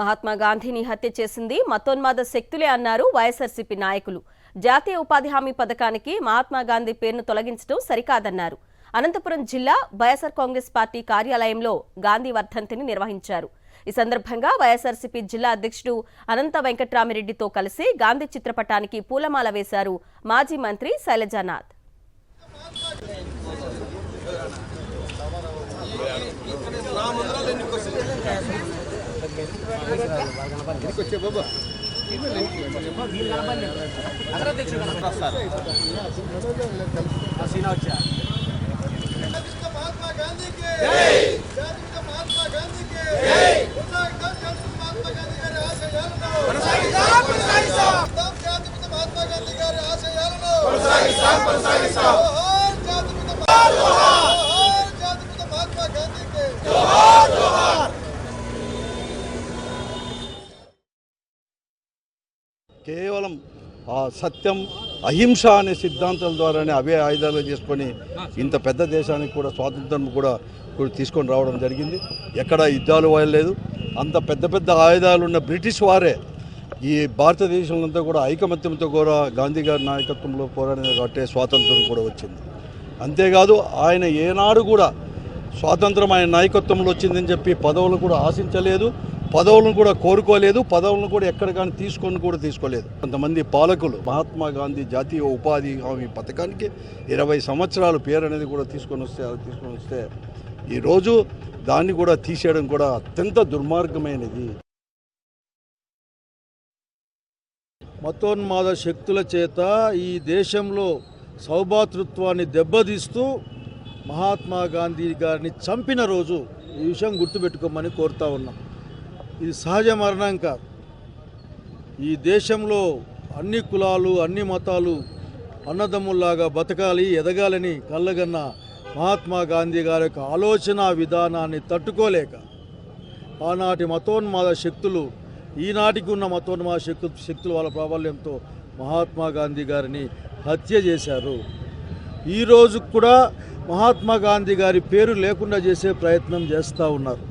మహాత్మా గాంధీని హత్య చేసింది మతోన్మాద శక్తులే అన్నారు వైఎస్ఆర్సీపీ నాయకులు. జాతీయ ఉపాధి హామీ పథకానికి మహాత్మా గాంధీ పేరును తొలగించడం సరికాదన్నారు. అనంతపురం జిల్లా వైఎస్ఆర్ కాంగ్రెస్ పార్టీ కార్యాలయంలో గాంధీ వర్ధంతిని నిర్వహించారు. ఈ సందర్భంగా వైఎస్ఆర్సీపీ జిల్లా అధ్యక్షుడు అనంత వెంకట్రామిరెడ్డితో కలిసి గాంధీ చిత్రపటానికి పూలమాల వేశారు మాజీ మంత్రి శైలజానాథ్. కేవలం సత్యం అహింస అనే సిద్ధాంతాల ద్వారానే అవే ఆయుధాలు చేసుకొని ఇంత పెద్ద దేశానికి కూడా స్వాతంత్రం కూడా తీసుకొని రావడం జరిగింది. ఎక్కడ యుద్ధాలు లేదు. అంత పెద్ద పెద్ద ఆయుధాలు ఉన్న బ్రిటిష్ వారే ఈ భారతదేశంలో కూడా ఐకమత్యంతో కూడా గాంధీ గారి నాయకత్వంలో పోరాడిన కాబట్టి స్వాతంత్రం కూడా వచ్చింది. అంతేకాదు ఆయన ఏనాడు కూడా స్వాతంత్రం ఆయన నాయకత్వంలో వచ్చిందని చెప్పి పదవులు కూడా ఆశించలేదు, పదవులను కూడా కోరుకోలేదు, పదవులను కూడా ఎక్కడ కానీ తీసుకోలేదు. కొంతమంది పాలకులు మహాత్మా గాంధీ జాతీయ ఉపాధి హామీ పథకానికి 20 సంవత్సరాల పేరు అనేది కూడా తీసుకొని వస్తే ఈరోజు దాన్ని కూడా తీసేయడం కూడా అత్యంత దుర్మార్గమైనది. మతోన్మాద శక్తుల చేత ఈ దేశంలో సౌభాతృత్వాన్ని దెబ్బతీస్తూ మహాత్మా గాంధీ గారిని చంపిన రోజు ఈ విషయం గుర్తుపెట్టుకోమని కోరుతా ఉన్నాం. ఇది సహజ మరణం కాదు. ఈ దేశంలో అన్ని కులాలు అన్ని మతాలు అన్నదమ్ముల్లాగా బతకాలి, ఎదగాలని కళ్ళగన్న మహాత్మా గాంధీ గారి యొక్క ఆలోచన విధానాన్ని తట్టుకోలేక ఆనాటి మతోన్మాద శక్తులు ఈనాటికి ఉన్న మతోన్మాద శక్తులు వాళ్ళ ప్రాబల్యంతో మహాత్మా గాంధీ గారిని హత్య చేశారు. ఈరోజు కూడా మహాత్మా గాంధీ గారి పేరు లేకుండా చేసే ప్రయత్నం చేస్తూ ఉన్నారు.